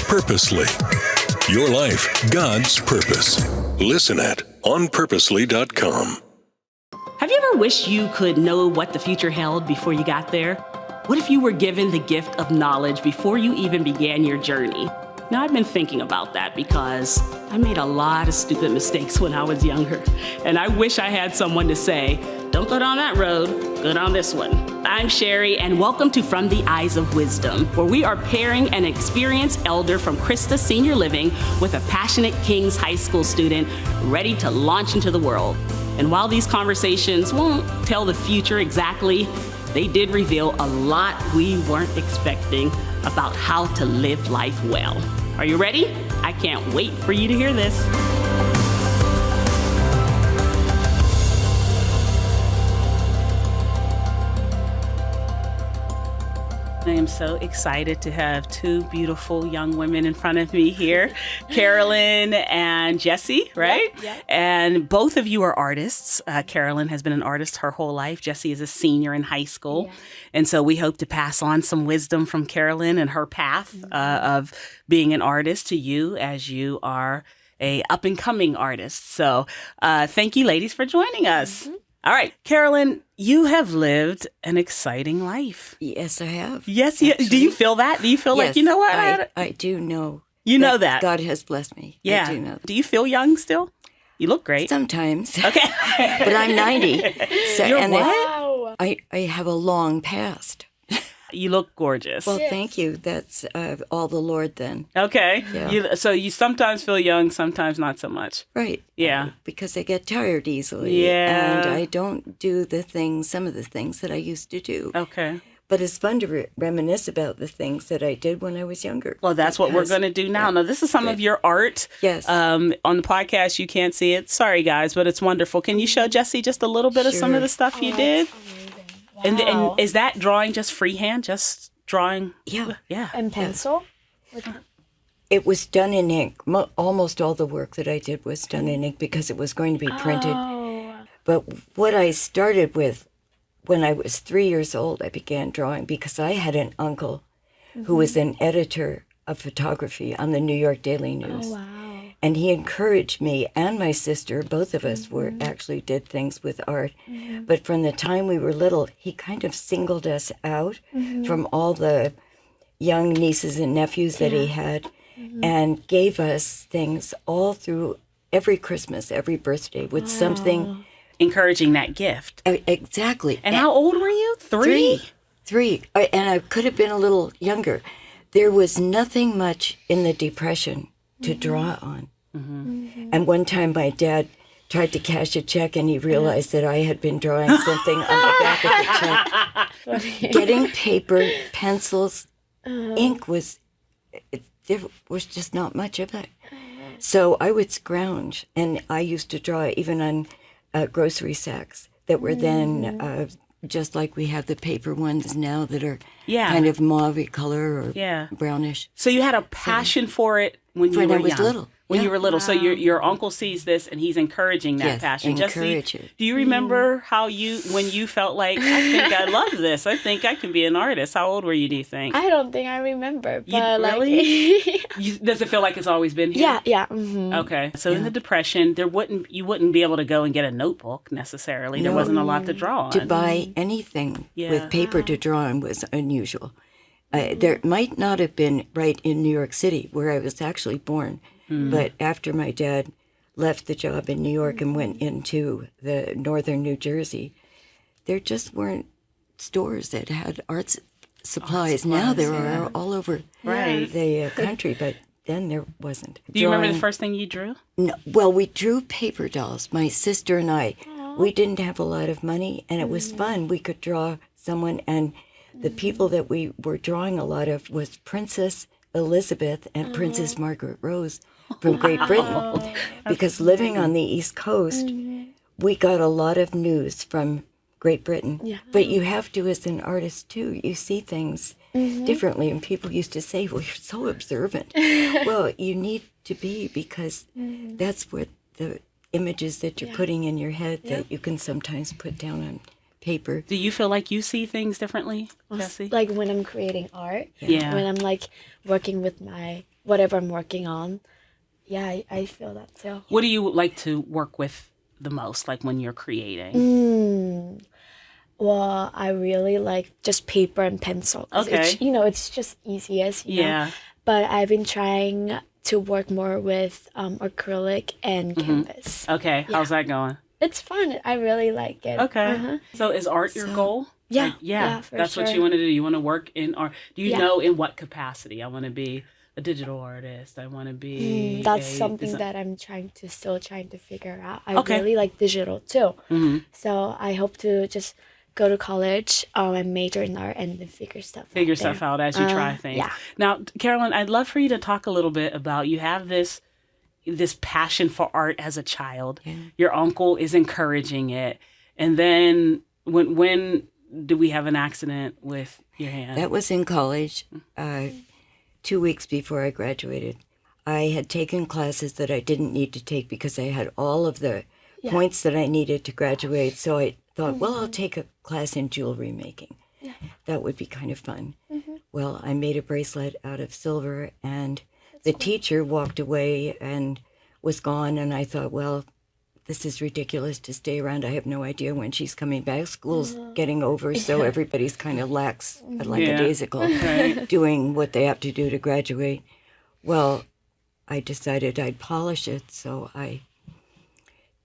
Purposely. Your life, God's purpose. Listen at onpurposely.com. Have you ever wished you could know what the future held before you got there? What if you were given the gift of knowledge before you even began your journey? Now, I've been thinking about that because I made a lot of stupid mistakes when I was younger. And I wish I had someone to say, don't go down that road, go down this one. I'm Sherry, and welcome to From the Eyes of Wisdom, where we are pairing an experienced elder from Christa Senior Living with a passionate King's High School student ready to launch into the world. And while these conversations won't tell the future exactly, they did reveal a lot we weren't expecting about how to live life well. Are you ready? I can't wait for you to hear this. I am so excited to have two beautiful young women in front of me here, Carolyn and Jessie, right? Yep. And both of you are artists. Carolyn has been an artist her whole life. Jessie is a senior in high school. Yeah. And so we hope to pass on some wisdom from Carolyn and her path of being an artist to you as you are a up-and-coming artist. So thank you, ladies, for joining us. Mm-hmm. All right, Carolyn, you have lived an exciting life. Yes, I have. Yes, do you feel that? Do you feel like, you know what? I do know. You know that. God has blessed me. Yeah. I do know that. Do you feel young still? You look great. Sometimes. Okay. But I'm 90. So, You're what? I have a long past. You look gorgeous. Well, thank you. That's all the Lord then. Okay. Yeah. So you sometimes feel young, sometimes not so much. Right. Yeah. Because I get tired easily. Yeah. And I don't do some of the things that I used to do. Okay. But it's fun to reminisce about the things that I did when I was younger. Well, that's what we're going to do now. Yeah. Now, this is some of your art. Yes. On the podcast, you can't see it. Sorry, guys, but it's wonderful. Can you show Jessie just a little bit of some of the stuff you did? Wow. And is that drawing just freehand? Just drawing? Yeah. Yeah. And pencil? It was done in ink. Almost all the work that I did was done in ink because it was going to be printed. Oh. But what I started with, when I was 3 years old, I began drawing because I had an uncle who was an editor of photography on the New York Daily News. Oh, wow. And he encouraged me and my sister, both of us actually did things with art. But from the time we were little, he kind of singled us out from all the young nieces and nephews that he had and gave us things all through every Christmas, every birthday with something. Encouraging that gift. Exactly. And how old were you? Three. And I could have been a little younger. There was nothing much in the Depression to draw on. And one time my dad tried to cash a check and he realized that I had been drawing something on the back of the check. Getting paper, pencils, ink there was just not much of it. So I would scrounge, and I used to draw even on grocery sacks that were then just like we have the paper ones now that are kind of mauve color or brownish. So you had a passion for it when you were young. Little. When you were little. Wow. So your uncle sees this and he's encouraging that passion. Encourage it. Do you remember when you felt like, I think I love this. I think I can be an artist. How old were you, do you think? I don't think I remember. But really? Does it feel like it's always been here? Yeah. Mm-hmm. Okay. So in the Depression, you wouldn't be able to go and get a notebook necessarily. There wasn't a lot to draw on. To buy anything with paper to draw on was unusual. There might not have been right in New York City, where I was actually born. But after my dad left the job in New York and went into the northern New Jersey, there just weren't stores that had art supplies. Now there are all over the country, but then there wasn't. Do you remember the first thing you drew? No. Well, we drew paper dolls, my sister and I. We didn't have a lot of money, and it was fun. We could draw someone, and the people that we were drawing a lot of was Princess Elizabeth and Princess Margaret Rose from Great Britain. Because living on the East Coast, we got a lot of news from Great Britain. Yeah. But you have to, as an artist, too. You see things differently. And people used to say, well, you're so observant. Well, you need to be, because that's what the images that you're putting in your head that you can sometimes put down on paper. Do you feel like you see things differently, Jessie? Like when I'm creating art, Yeah. when I'm like working with my whatever I'm working on, yeah, I feel that too. What do you like to work with the most, like when you're creating? Well, I really like just paper and pencil. 'Cause Okay. it's just easiest, you know. Yeah. But I've been trying to work more with acrylic and canvas. Okay. How's that going? It's fun. I really like it. Okay. So is art your goal? Yeah, Like, yeah, for that's what sure. you want to do. You want to work in art. Do you Yeah. know in what capacity? I want to be a digital artist. I want to be. That's something that I'm still trying to figure out. I Okay. really like digital too. So I hope to just go to college and major in art and then figure stuff out as you try things. yeah. Now, Carolyn, I'd love for you to talk a little bit about, you have this passion for art as a child. Yeah. Your uncle is encouraging it. And then when did we have an accident with your hand? That was in college, 2 weeks before I graduated. I had taken classes that I didn't need to take because I had all of the points that I needed to graduate. So I thought, well, I'll take a class in jewelry making. That would be kind of fun. Well, I made a bracelet out of silver, and the teacher walked away and was gone. And I thought, well, this is ridiculous to stay around. I have no idea when she's coming back. School's getting over, so everybody's kind of lax, like a daisical, doing what they have to do to graduate. Well, I decided I'd polish it, so I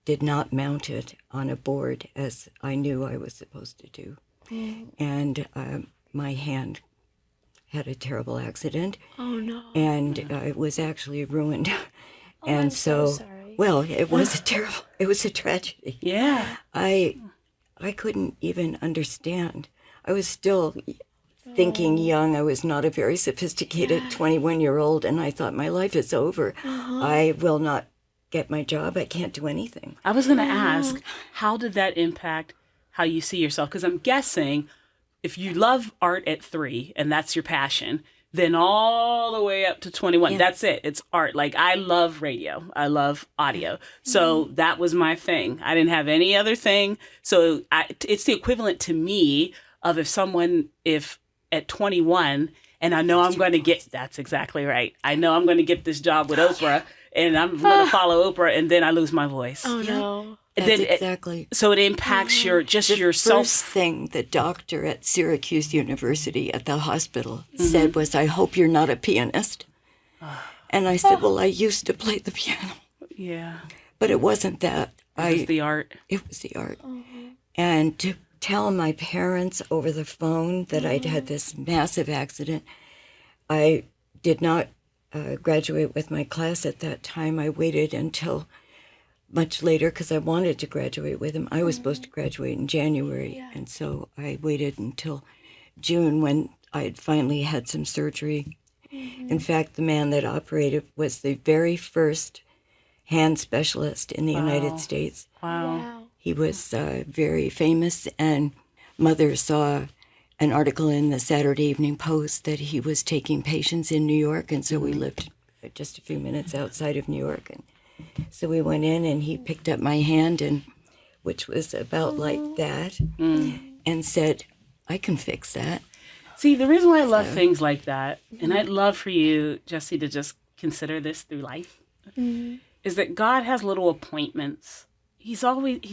did not mount it on a board as I knew I was supposed to do. And my hand had a terrible accident. Oh no. And it was actually ruined. And I'm so sorry. Well, it was a tragedy. Yeah. I couldn't even understand. I was still thinking young. I was not a very sophisticated 21-year-old, and I thought my life is over. I will not get my job. I can't do anything. I was going to ask, how did that impact how you see yourself? Because I'm guessing if you love art at 3 and that's your passion, then all the way up to 21, that's it. It's art. Like, I love radio. I love audio. So that was my thing. I didn't have any other thing. So it's the equivalent to me of if at 21, and I know I'm going to get, that's exactly right. I know I'm going to get this job with Oprah, and I'm going to follow Oprah, and then I lose my voice. Oh no. That's exactly. So it impacts your self. First thing the doctor at Syracuse University at the hospital said was, "I hope you're not a pianist." And I said, "Well, I used to play the piano." Yeah. But it wasn't that. It was the art. It was the art. And to tell my parents over the phone that I'd had this massive accident, I did not graduate with my class at that time. I waited until much later because I wanted to graduate with him. I was supposed to graduate in January, and so I waited until June when I had finally had some surgery. In fact, the man that operated was the very first hand specialist in the United States. Wow. He was very famous, and Mother saw an article in the Saturday Evening Post that he was taking patients in New York, and so we lived just a few minutes outside of New York. And so we went in, and he picked up my hand, which was about like that, and said, "I can fix that." See, the reason why I love things like that, and I'd love for you, Jessie, to just consider this through life, is that God has little appointments. He's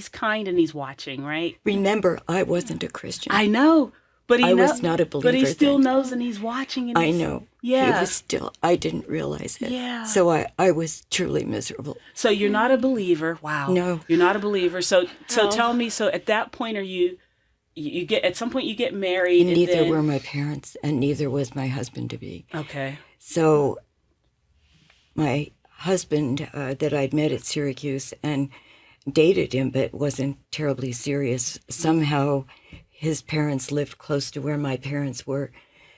kind and he's watching, right? Remember, I wasn't a Christian. I know, but I was not a believer. But he still then. knows, and he's watching. And I know. Yeah. It was still, I didn't realize it. Yeah. So I was truly miserable. So you're not a believer. Wow. No. You're not a believer. So tell me, so at that point, are you get, at some point you get married? And neither were my parents, and neither was my husband-to-be. Okay. So my husband that I'd met at Syracuse and dated him, but wasn't terribly serious. Somehow his parents lived close to where my parents were.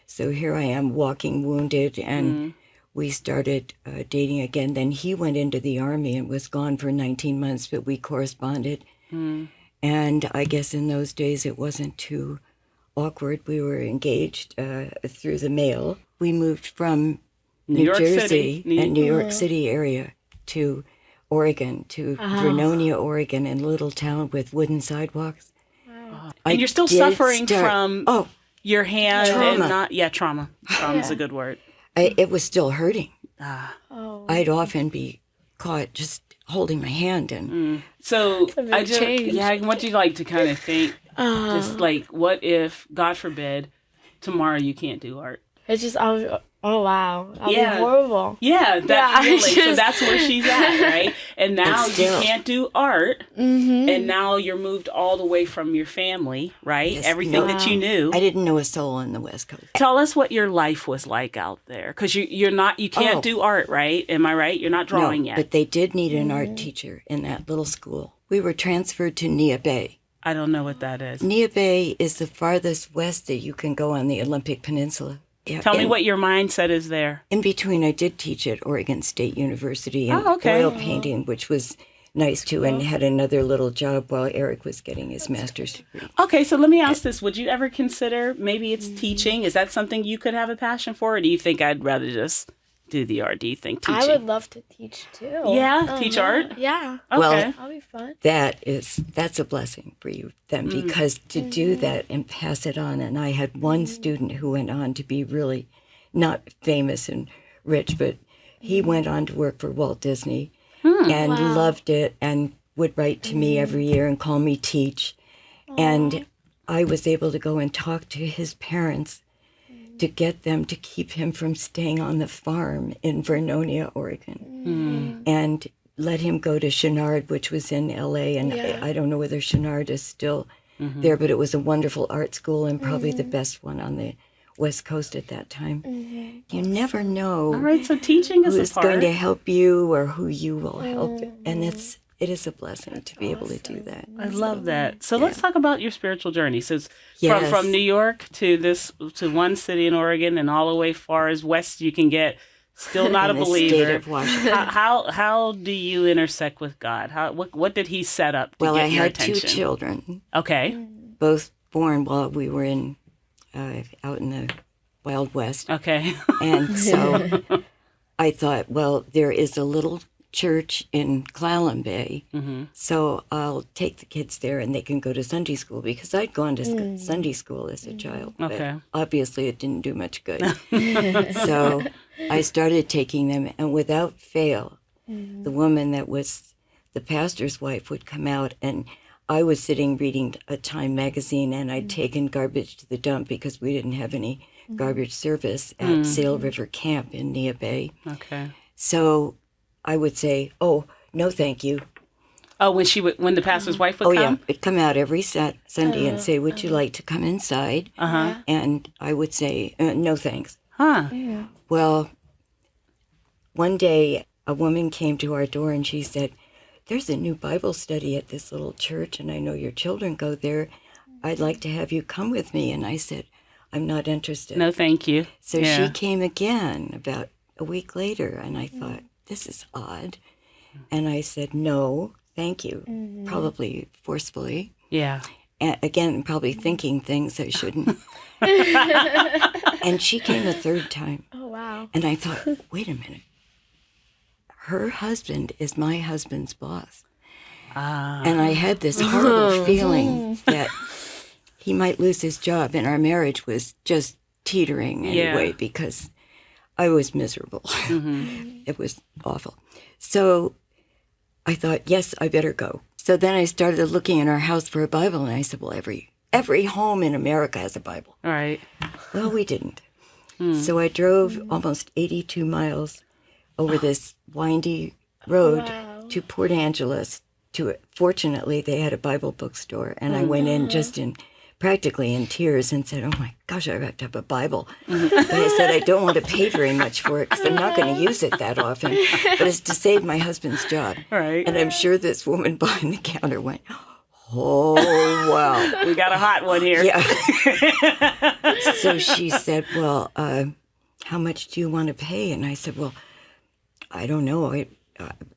So here I am walking wounded, and we started dating again. Then he went into the Army and was gone for 19 months, but we corresponded. And I guess in those days it wasn't too awkward. We were engaged through the mail. We moved from New Jersey and New York City area to Oregon, to Vernonia, Oregon, in a little town with wooden sidewalks. And you're still suffering from your hand trauma. and trauma. Trauma is a good word. It was still hurting. I'd often be caught just holding my hand and So I want you to kind of think, just like, what if, God forbid, tomorrow you can't do art? It's just, oh wow, that'd be horrible. Yeah, so that's where she's at, right? And now you can't do art, and now you're moved all the way from your family, right? Yes, Everything that you knew. I didn't know a soul on the West Coast. Tell us what your life was like out there, because you can't do art, right? Am I right? You're not drawing yet. But they did need an art teacher in that little school. We were transferred to Nia Bay. I don't know what that is. Nia Bay is the farthest west that you can go on the Olympic Peninsula. Yeah, Tell me what your mindset is there. In between, I did teach at Oregon State University in oil painting, which was nice too, and had another little job while Eric was getting his master's degree. Okay, so let me ask this. Would you ever consider, maybe it's teaching? Is that something you could have a passion for, or do you think I'd rather just do the art? Do you think teaching? I would love to teach too. Yeah? Teach art? Yeah. Okay. Well, that'll be fun. That's a blessing for you then, because to do that and pass it on. And I had one student who went on to be really not famous and rich, but he went on to work for Walt Disney and loved it and would write to me every year and call me teach. And I was able to go and talk to his parents to get them to keep him from staying on the farm in Vernonia, Oregon, and let him go to Chenard, which was in L.A., and I don't know whether Chenard is still there, but it was a wonderful art school and probably the best one on the West Coast at that time. You never know All right, so teaching is who's a part. going to help you or who you will help, and it is a blessing to be able to do that. I love that. So let's talk about your spiritual journey. So Yes. from New York to one city in Oregon and all the way far as west you can get, still not a In the believer. state of Washington. How do you intersect with God? What did He set up to Well, get I your had attention? 2 children, Okay. both born while we were out in the Wild West. Okay. And so I thought, well, there is a little church in Clallam Bay, so I'll take the kids there and they can go to Sunday school, because I'd gone to Sunday school as a child. Okay. But obviously it didn't do much good. So I started taking them, and without fail, the woman that was the pastor's wife would come out, and I was sitting reading a Time magazine, and I'd taken garbage to the dump because we didn't have any garbage service at Sail River Camp in Nia Bay. Okay. So I would say, "Oh, no, thank you." Oh, when the pastor's wife would Oh, come? yeah. It'd come out every Sunday and say, "Would you like to come inside?" And I would say, "No, thanks." Huh. Well, one day a woman came to our door and she said, "There's a new Bible study at this little church, and I know your children go there. I'd like to have you come with me." And I said, "I'm not interested." No, thank you. So she came again about a week later, and I thought, this is odd. And I said, "No, thank you," probably forcefully. Yeah. And again, probably thinking things I shouldn't. And she came a 3rd time. Oh wow. And I thought, wait a minute. Her husband is my husband's boss. And I had this horrible feeling that he might lose his job, and our marriage was just teetering anyway because I was miserable. It was awful. So I thought, yes, I better go. So then I started looking in our house for a Bible, and I said, well, every home in America has a Bible. All right. Well, we didn't. So I drove almost 82 miles over this windy road to Port Angeles. Fortunately, they had a Bible bookstore, and I went in just practically in tears and said, "Oh my gosh, I have to have a Bible." But I said, I don't want to pay very much for it because I'm not going to use it that often, but it's to save my husband's job. Right. And I'm sure this woman behind the counter went, "Oh, wow. We got a hot one here. Yeah." So she said, "Well, how much do you want to pay?" And I said, "Well, I don't know.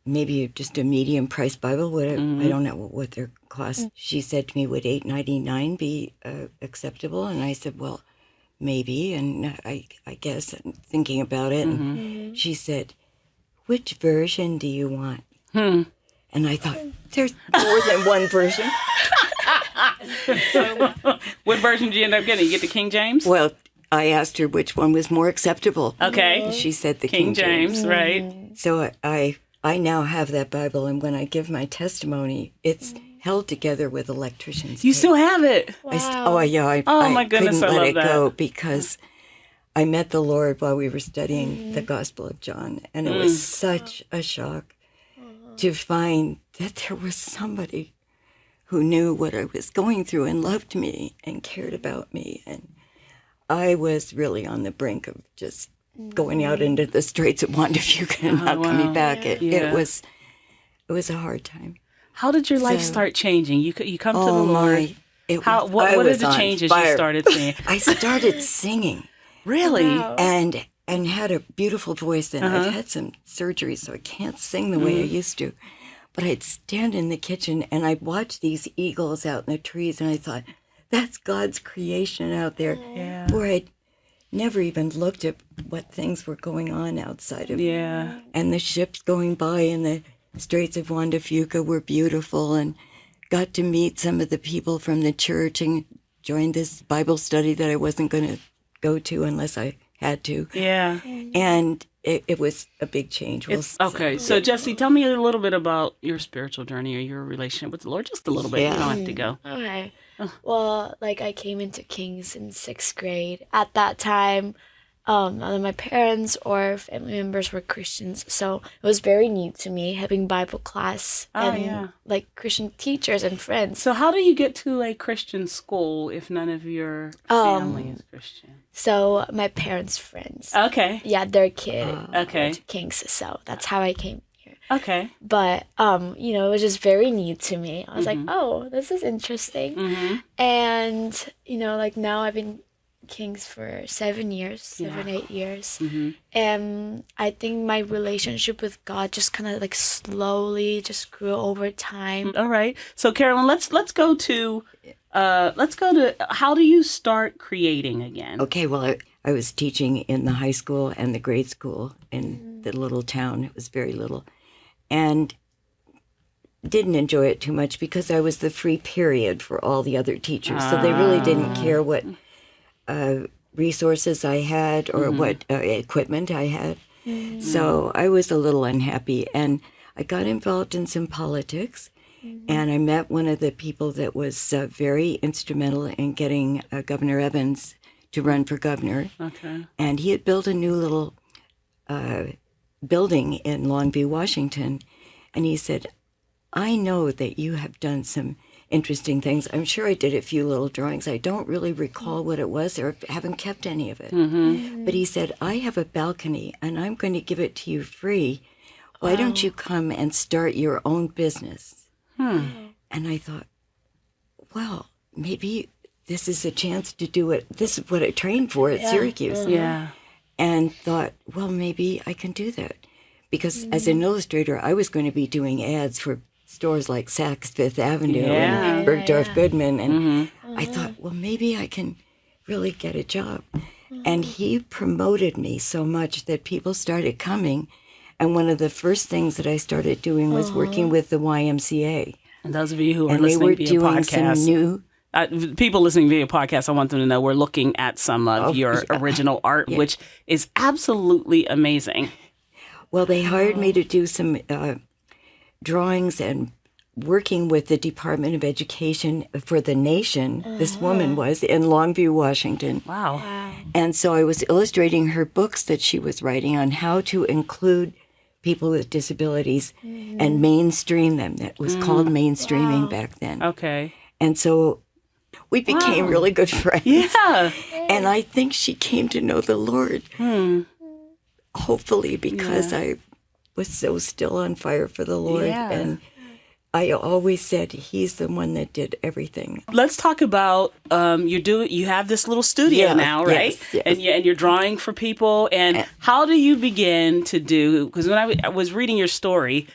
Maybe just a medium price Bible. I don't know what their cost." She said to me, "Would $8.99 be acceptable?" And I said, "Well, maybe." And I guess, and thinking about it, and she said, "Which version do you want?" And I thought, there's more than one version. What version did you end up getting? You get the King James? Well, I asked her which one was more acceptable. Okay. She said the King James. Right. So I now have that Bible, and when I give my testimony, it's held together with electrician's You tape. still have it? Wow. Oh, my goodness, couldn't I let love it that. go because I met the Lord while we were studying the Gospel of John, and it was such a shock to find that there was somebody who knew what I was going through and loved me and cared about me. And I was really on the brink of just going out into the straits of Wanda Fuca and not coming back. It was a hard time. How did your life start changing? You come to the Lord. What are the changes you started seeing? I started singing. Really? Wow. And had a beautiful voice. And I've had some surgery, so I can't sing the way I used to. But I'd stand in the kitchen and I'd watch these eagles out in the trees, and I thought, that's God's creation out there. Yeah. Where I'd never even looked at what things were going on outside of me. Yeah. And the ships going by in the Straits of Wanda Fuca were beautiful, and got to meet some of the people from the church and joined this Bible study that I wasn't going to go to unless I had to. Yeah. And it was a big change. Okay. So, Jessie, tell me a little bit about your spiritual journey or your relationship with the Lord. Just a little bit. You don't have to go. Okay. Well, like I came into King's in 6th grade. At that time, none of my parents or family members were Christians, so it was very new to me having Bible class and like Christian teachers and friends. So how do you get to a Christian school if none of your family is Christian? So my parents' friends. Okay. Yeah, their kid Okay. went to King's, so that's how I came here. Okay. But it was just very new to me. I was like, oh, this is interesting. And like now I've been King's for 7 years, 8 years. And I think my relationship with God just kind of like slowly just grew over time. All right. So Carolyn, let's go to how do you start creating again? Okay, well, I was teaching in the high school and the grade school in the little town. It was very little. And didn't enjoy it too much because I was the free period for all the other teachers. So they really didn't care what resources I had or what equipment I had. So I was a little unhappy, and I got involved in some politics, and I met one of the people that was very instrumental in getting Governor Evans to run for governor. Okay. And he had built a new little building in Longview, Washington, and he said, I know that you have done some interesting things. I'm sure I did a few little drawings. I don't really recall what it was or haven't kept any of it. But he said, I have a balcony and I'm going to give it to you free. Why don't you come and start your own business? And I thought, well, maybe this is a chance to do it. This is what I trained for at Syracuse. Yeah. And thought, well, maybe I can do that. Because as an illustrator, I was going to be doing ads for stores like Saks Fifth Avenue and Bergdorf Goodman. And I thought, well, maybe I can really get a job. And he promoted me so much that people started coming. And one of the first things that I started doing was working with the YMCA. And those of you who are And they listening were via doing podcast, some new... people listening via podcast, I want them to know we're looking at some of your original art, which is absolutely amazing. Well, they hired me to do some drawings and working with the Department of Education for the nation. This woman was in Longview, Washington. Wow. And so I was illustrating her books that she was writing on how to include people with disabilities and mainstream them. That was called mainstreaming back then. Okay. And so we became really good friends. Yeah. And I think she came to know the Lord. Hopefully, because I was so still on fire for the Lord. Yeah. And I always said he's the one that did everything. Let's talk about you have this little studio now, right? Yes. And you're drawing for people. And how do you begin to do? Because when I was reading your story,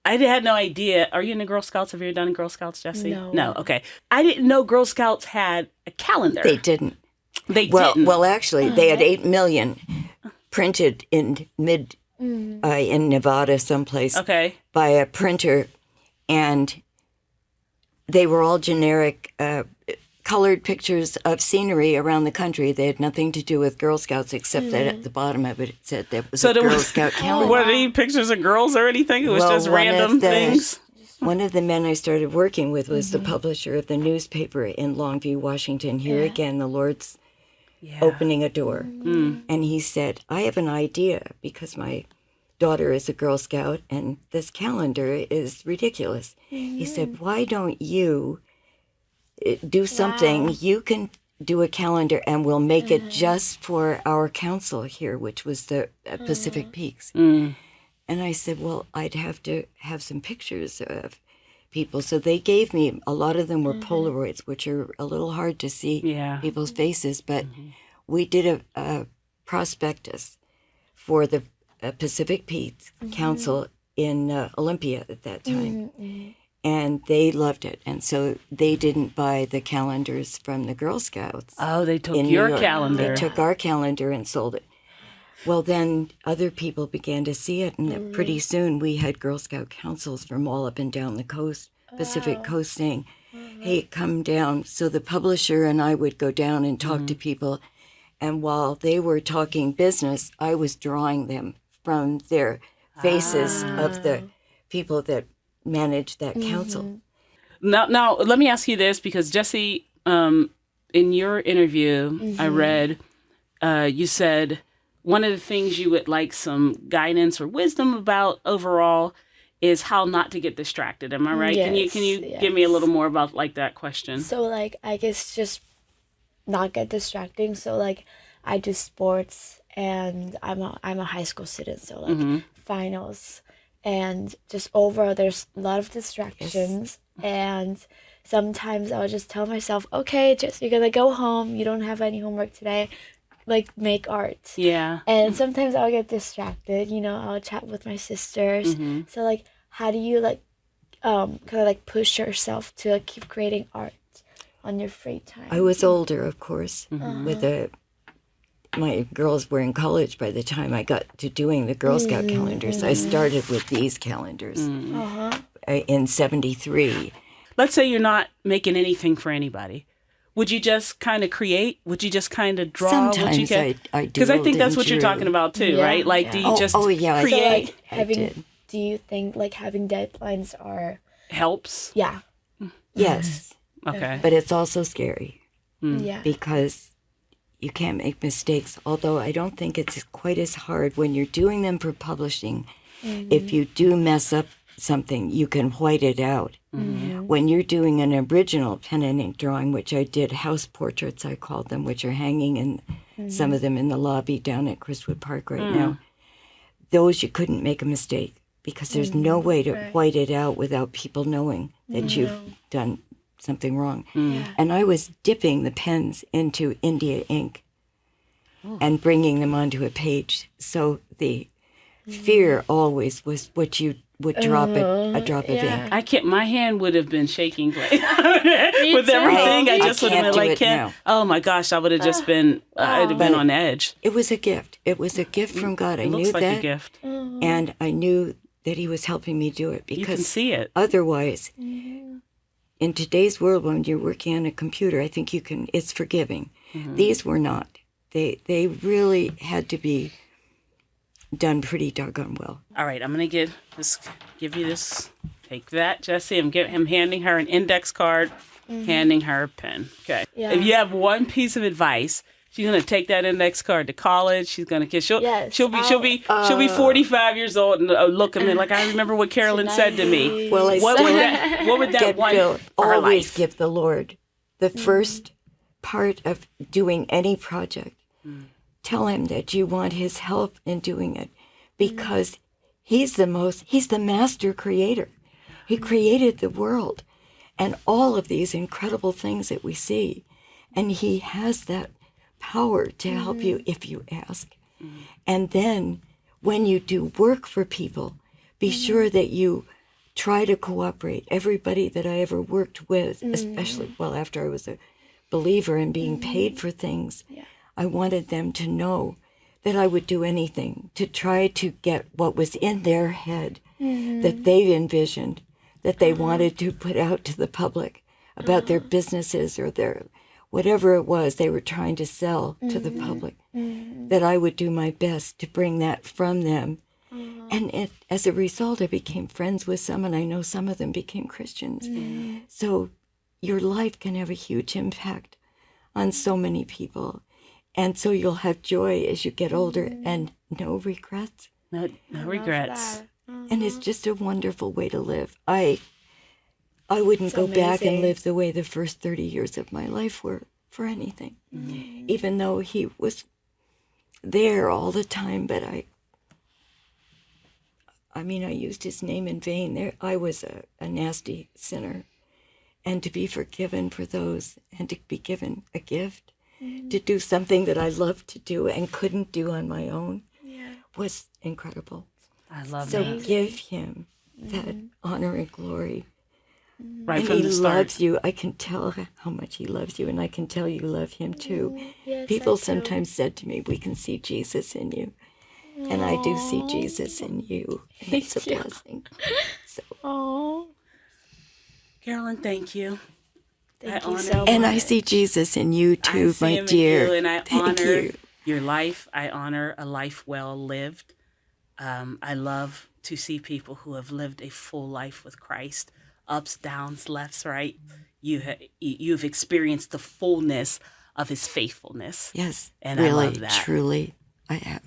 I had no idea. Are you in the Girl Scouts? Have you ever done Girl Scouts, Jessie? No. Okay. I didn't know Girl Scouts had a calendar. They didn't. They didn't. Well, actually, they had 8 million printed in in Nevada someplace Okay. by a printer, and they were all generic colored pictures of scenery around the country. They had nothing to do with Girl Scouts, except that at the bottom of it said that was a Girl Scout calendar. Were any pictures of girls or anything? It was just random things? One of the men I started working with was the publisher of the newspaper in Longview, Washington. Here again, the Lord's opening a door. And he said, I have an idea because my daughter is a Girl Scout and this calendar is ridiculous. He said, why don't you do something? You can do a calendar and we'll make it just for our council here, which was the Pacific Peaks. And I said, well, I'd have to have some pictures of people. So they gave me, a lot of them were Polaroids, which are a little hard to see people's faces, but we did a prospectus for the Pacific Peaks Council in Olympia at that time. And they loved it. And so they didn't buy the calendars from the Girl Scouts. Oh, they took your calendar. They took our calendar and sold it. Well, then other people began to see it, and pretty soon we had Girl Scout councils from all up and down the coast, Pacific coast, saying, hey, come down. So the publisher and I would go down and talk to people, and while they were talking business, I was drawing them from their faces of the people that managed that council. Now, let me ask you this, because Jessie, in your interview, I read, you said one of the things you would like some guidance or wisdom about overall is how not to get distracted. Am I right? Yes, Can you give me a little more about like that question? So like, I guess just not get distracting. So like, I do sports and I'm a high school student. So like finals and just overall, there's a lot of distractions. And sometimes I'll just tell myself, okay, just you're gonna go home. You don't have any homework today. Like make art. Yeah. And sometimes I'll get distracted, you know, I'll chat with my sisters. So like, how do you like kind of like push yourself to like, keep creating art on your free time? I was older, of course, with my girls were in college by the time I got to doing the Girl Scout calendars. I started with these calendars in 73. Let's say you're not making anything for anybody. Would you just kind of create? Would you just kind of draw? Sometimes I do. Because I think that's what you're talking about too, right? Like, do you just create? So like do you think like having deadlines helps? Yeah. Yes. Okay. But it's also scary. Yeah. Because you can't make mistakes. Although I don't think it's quite as hard when you're doing them for publishing. If you do mess up something, you can white it out. When you're doing an original pen and ink drawing, which I did, house portraits, I called them, which are hanging in some of them in the lobby down at Crestwood Park right now, those you couldn't make a mistake because there's no way to white it out without people knowing that you've done something wrong. And I was dipping the pens into India ink and bringing them onto a page. So the fear always was what you would drop a drop of ink. I can't. My hand would have been shaking with everything. I just would have been like, oh my gosh, I would have just been. I'd have been on edge. It was a gift. It was a gift from God. I knew like that. A gift. And I knew that He was helping me do it because you can see it. Otherwise, in today's world, when you're working on a computer, I think you can. It's forgiving. These were not. They really had to be done pretty doggone well. All right, I'm gonna give you this. Take that, Jessie. I'm handing her an index card, handing her a pen. Okay. Yeah. If you have one piece of advice, she's gonna take that index card to college. She's gonna she'll be 45 years old and look at me like I remember what Carolyn said to me. Well, what would that one for her always life? Give the Lord the first part of doing any project. Tell Him that you want His help in doing it because He's the master creator. He created the world and all of these incredible things that we see. And He has that power to help you if you ask. And then when you do work for people, be sure that you try to cooperate. Everybody that I ever worked with, especially after I was a believer in being paid for things, I wanted them to know that I would do anything to try to get what was in their head that they envisioned that they wanted to put out to the public about their businesses or their whatever it was they were trying to sell to the public, that I would do my best to bring that from them. And as a result, I became friends with some, and I know some of them became Christians. So your life can have a huge impact on so many people. And so you'll have joy as you get older and no regrets. No regrets. And it's just a wonderful way to live. I wouldn't go back and live the way the first 30 years of my life were for anything. Even though he was there all the time, but I used his name in vain. I was a nasty sinner. And to be forgiven for those and to be given a gift, to do something that I loved to do and couldn't do on my own was incredible. I love so that. So give him that honor and glory. Right and from he the start. loves you. I can tell how much he loves you, and I can tell you love him too. Yes, People I do. sometimes said to me, we can see Jesus in you. And I do see Jesus in you. And it's a blessing. So. Oh, Carolyn, thank you. thank I you honor so much. And I see Jesus in you too, I see my him in dear. you, and I Thank honor you. your life. I honor a life well lived. I love to see people who have lived a full life with Christ, ups, downs, lefts, right. You've experienced the fullness of his faithfulness. Yes, and really, I love that. truly, I have.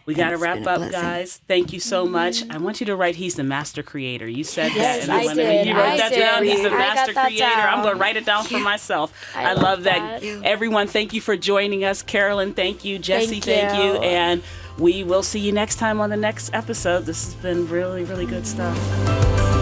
We got to it's wrap been a up, blessing. guys. Thank you so much. I want you to write, he's the master creator. You said Yes, that. I did. You wrote I that did. down. He's the I got master that creator. I'm down. going to write it down for myself. I love love that. that. Everyone, thank you for joining us. Carolyn, thank you. Jessie, Thank thank you. you. And we will see you next time on the next episode. This has been really, really good stuff.